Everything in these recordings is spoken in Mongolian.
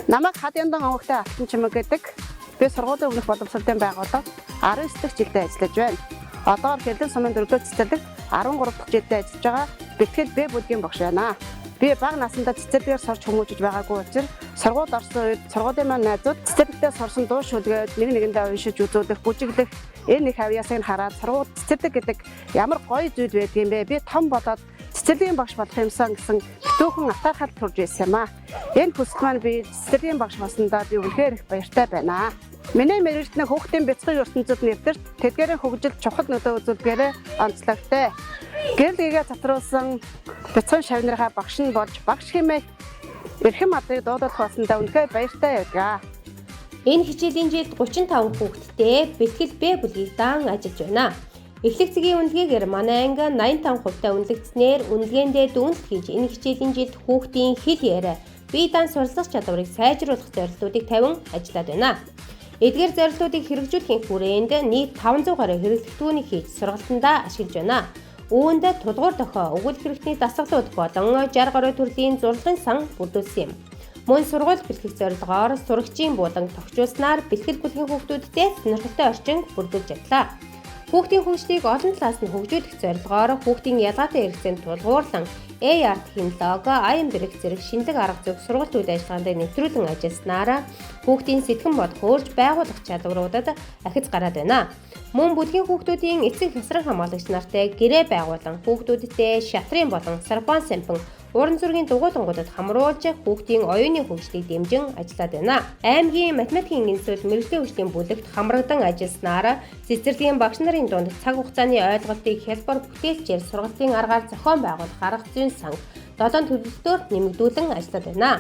Намайг хад яндан онгогтой алтан чимэг гэдэг. Би сургуулийн өмнөх боловсролын байгууллага 19 дахь жилдээ ажиллаж байна. Одоор Хэрлэн сумын 4-р цэцэрлэг 13 дахь жилдээ ажиллаж байгаа бэлтгэл Б бүлгийн багш байна. Би бага насндаа цэцэрлэгээр сурч хүмүүжиж байгаагүй учраас сургуульд орсон үед сургуулийн маань найзууд цэцэрлэгтээ сурсан дуу шүлгээд нэг нэгэндээ уншиж үзүүлэх, бүжиглэх энэ их авьяасыг хараад сургууль цэцэрлэг гэдэг ямар гоё зүйл байдгийм бэ? Би том болоод цэцэрлэгийн багш болох юмсан гэсэн төөхөн атаархал төрж ирсэн юм аа. Энэ хүсэл маань би цэцэрлэгийн багш болсондоо би үнэхээр их баяртай байна. Миний мэргэжлийн хүүхдийн бяцхан ертөнцид нэвтэрч тэдгээрийн хөгжил чухал нөлөө үзүүлдгээрээ онцлогтой. Гэрэл гээгээ татруулсан бяцхан шавныраа багш нь болж багш хэмээх эрхэм адрыг дуудах болсондоо үнэхээр баяртай явгаа. Энэ хичээлийн жилд 35 хүүхэдтэй бэлтгэл Б бүлгийг даан ажиллаж байна. Эхлэх цагийн үнэлгээгээр манай анги 85% үнэлэгдснээр үнэлгээндээ дүгнэлт хийж энэ хичээлийн жилд хүүхдийн хэл яриа, бие даан суралцах чадварыг сайжруулах зорилтуудыг тавин ажиллаад байна. Эдгээр зорилтуудыг хэрэгжүүлэхийн хүрээнд нийт 500 гаруй хэрэглэгдэхүүнийг хийж сургалтандаа ашиглаж байна. Үүнд тулгуур дохио, өгүүл хэрэгтний дасгалууд болон 60 гаруй төрлийн зурлагын сан бүрдүүлсэн юм. Мөн сургууль бэлтгэх зорилгоор сурагчийн буулан тогтчулснаар бэлтгэл бүлгийн хүүхдүүдтэй сонирхолтой орчин бүрдүүлж чадлаа. Хүүхдийн хөгжлийг олон талаас нь хөгжүүлэх зорилгоор хүүхдийн ялгаатай хэрэгцээнд тулгуурлан AR технологи, аян бэрх зэрэг шинэлэг арга зүйг сургалт үйл ажиллагаанд нэвтрүүлэн ажилласнаар хүүхдийн сэтгэн бод хөөрж байгуулах чадваруудад ахиц гараад байна. Мөн бүлгийн хүүхдүүдийн эцэг хясран хамгаалагч нартай гэрээ байгуулан хүүхдүүдтэй шатрын болон сарбан сампин уран зургийн дугуйлангуудад хамруулж хүүхдийн оюуны хөгжлийг дэмжин ажиллаад байна. Аймгийн математикийн институт мэргэжлийн хөгжлийн бүлэгт хамрагдан ажилласнаар цэцэрлэгийн багш нарын дунд цаг хугацааны ойлголтыг хялбар бүтээлчээр сургалтын аргаар зохион байгуулах арга зүйн санг 7 төлөвлөлтөөр нэмэгдүүлэн ажиллаад байна.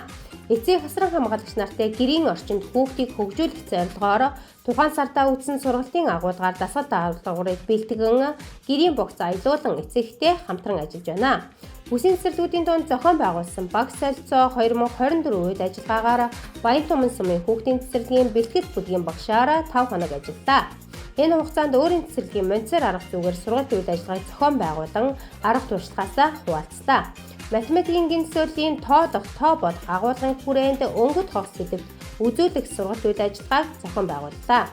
Эцэг хясран хамгаалагч нартай гэрийн орчинд хүүхдийг хөгжүүлэх зорилгоор тухайн сартаа үтсэн сургалтын агуулгаар дасгал даалгаврыг бэлтгэн гэрийн богц аялуулан эцэгтэй хамтран ажиллаж байна. Бүсийн цэцэрлэгүүдийн дунд зохион байгуулсан багш солилцоо 2024 үед ажиллагаагаар Баянтуман сумын хүүхдийн цэцэрлэгийн бэлтгэл бүлгийн багшаар 5 хоног ажиллалаа. Энэ хугацаанд өөрийн цэцэрлэгийн монитор арга зүгээр сургалт үйл ажиллагааг зохион байгуулан арга туршлагаасаа хуваалцлаа. Математикийн гинсөлийн тоо дох тоо болох агуулгын хүрээнд өнгөт хогс сэдвт үзүүлэх сургалт үйл ажиллагааг зохион байгууллаа.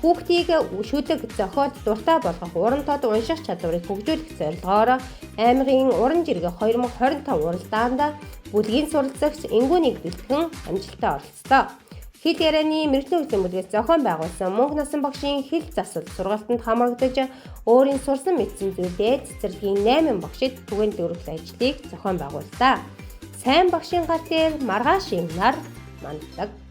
Хүүхдийг шүдэг зохиолд дуртай болгох уран тод унших чадварыг хөгжүүлэх зорилгоор аймгийн уран жиргээ 2025 уралдаанд бүлгийн суралцагч Ингүүнийг бэлтгэн амжилттай оролцлоо. Хэл ярианы мэргэжлийн хөгжлийн бүлгээс зохион байгуулсан мөнх насан багшийн хэл засал сургалтанд хамрагдаж өөрийн сурсан мэдсэн зүйлээ цэцэрлэгийн 8 багшид түгээн дүүргэх ажлыг зохион байгууллаа. Сайн багшийн гал дээр маргааш юм нар манддаг.